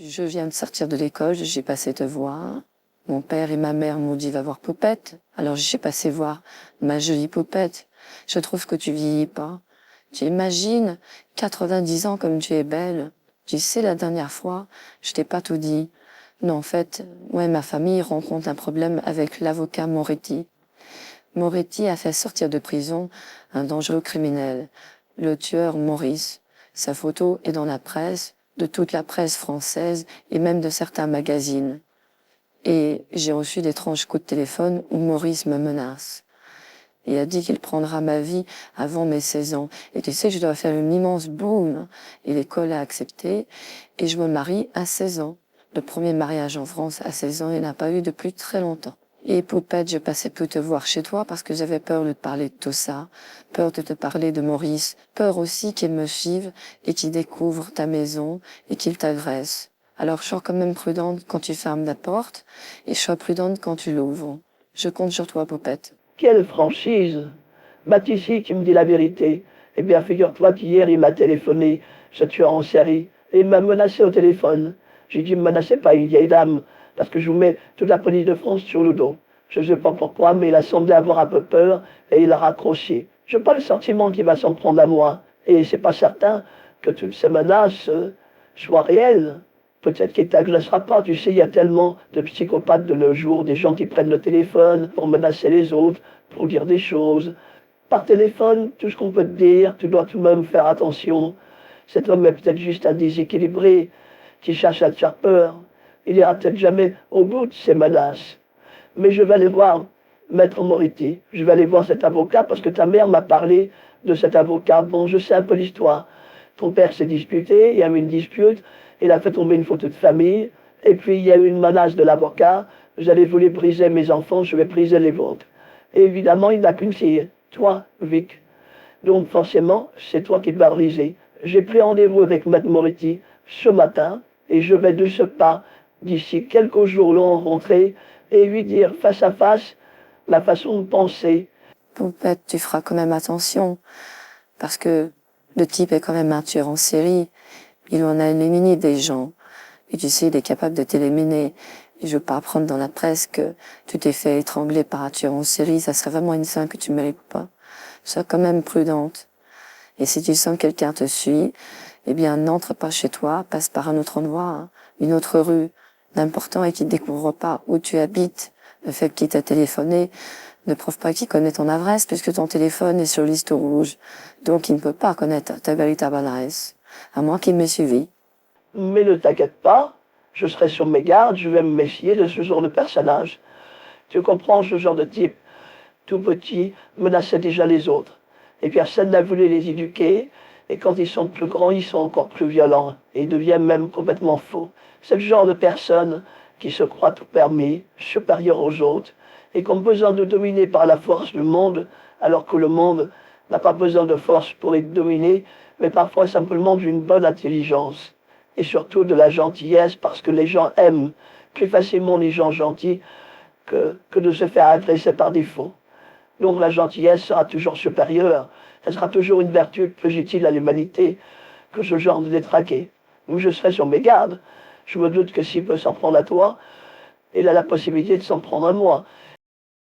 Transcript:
Je viens de sortir de l'école, j'ai passé te voir. Mon père et ma mère m'ont dit va voir Poupette. Alors j'ai passé voir ma jolie Poupette. Je trouve que tu vieillis pas. Tu imagines 90 ans comme tu es belle. Tu sais, la dernière fois, je t'ai pas tout dit. Non, en fait, moi et ma famille rencontrent un problème avec l'avocat Moretti. Moretti a fait sortir de prison un dangereux criminel, le tueur Maurice. Sa photo est dans la presse, de toute la presse française et même de certains magazines. Et j'ai reçu d'étranges coups de téléphone où Maurice me menace. Il a dit qu'il prendra ma vie avant mes 16 ans. Et tu sais, je dois faire une immense boum. Et l'école a accepté. Et je me marie à 16 ans. Le premier mariage en France à 16 ans, il n'y en a pas eu depuis très longtemps. Et Poupette, je passais plus te voir chez toi parce que j'avais peur de te parler de tout ça. Peur de te parler de Maurice. Peur aussi qu'il me suive et qu'il découvre ta maison et qu'il t'agresse. Alors, sois quand même prudente quand tu fermes la porte et sois prudente quand tu l'ouvres. Je compte sur toi, Poupette. Quelle franchise! Mathis, qui me dit la vérité. Eh bien, figure-toi qu'hier, il m'a téléphoné, ce tueur en série, et il m'a menacé au téléphone. J'ai dit, ne me menacez pas, une vieille dame, parce que je vous mets toute la police de France sur le dos. Je ne sais pas pourquoi, mais il a semblé avoir un peu peur, et il a raccroché. Je n'ai pas le sentiment qu'il va s'en prendre à moi, et c'est pas certain que toutes ces menaces soient réelles. Peut-être qu'il ne t'agressera pas, tu sais, il y a tellement de psychopathes de nos jours, des gens qui prennent le téléphone pour menacer les autres, pour dire des choses. Par téléphone, tout ce qu'on peut te dire, tu dois tout de même faire attention. Cet homme est peut-être juste un déséquilibré qui cherche à te faire peur. Il ira peut-être jamais au bout de ses menaces. Mais je vais aller voir Maître Moretti. Je vais aller voir cet avocat parce que ta mère m'a parlé de cet avocat. Bon, je sais un peu l'histoire. Ton père s'est disputé, il y a eu une dispute, il a fait tomber une photo de famille, et puis il y a eu une menace de l'avocat. J'allais voulu briser mes enfants, je vais briser les vôtres. Et évidemment, il n'a qu'une fille, toi, Vic. Donc forcément, c'est toi qui vas briser. J'ai pris rendez-vous avec Maître Moretti ce matin, et je vais de ce pas, d'ici quelques jours, le rencontrer et lui dire face à face la façon de penser. Poupette, tu feras quand même attention, parce que le type est quand même un tueur en série. Il en a éliminé des gens. Et tu sais, il est capable de t'éliminer. Et je veux pas apprendre dans la presse que tu t'es fait étrangler par un tueur en série. Ça serait vraiment une scène que tu mérites pas. Sois quand même prudente. Et si tu sens que quelqu'un te suit, eh bien, n'entre pas chez toi, passe par un autre endroit, hein, une autre rue. L'important est qu'il ne découvre pas où tu habites. Le fait qu'il t'a téléphoné ne prouve pas qu'il connaît ton adresse, puisque ton téléphone est sur liste rouge. Donc, il ne peut pas connaître ta véritable adresse, à moins qu'il m'ait suivi. Mais ne t'inquiète pas, je serai sur mes gardes, je vais me méfier de ce genre de personnage. Tu comprends, ce genre de type, tout petit, menaçait déjà les autres. Et personne n'a voulu les éduquer, et quand ils sont plus grands, ils sont encore plus violents, et ils deviennent même complètement faux. C'est le genre de personnes qui se croient tout permis, supérieurs aux autres, et qui ont besoin de dominer par la force le monde, alors que le monde n'a pas besoin de force pour être dominé, mais parfois simplement d'une bonne intelligence, et surtout de la gentillesse, parce que les gens aiment plus facilement les gens gentils que de se faire agresser par défaut. Donc la gentillesse sera toujours supérieure, elle sera toujours une vertu plus utile à l'humanité que ce genre de détraqué. Donc je serai sur mes gardes. Je me doute que s'il peut s'en prendre à toi, il a la possibilité de s'en prendre à moi.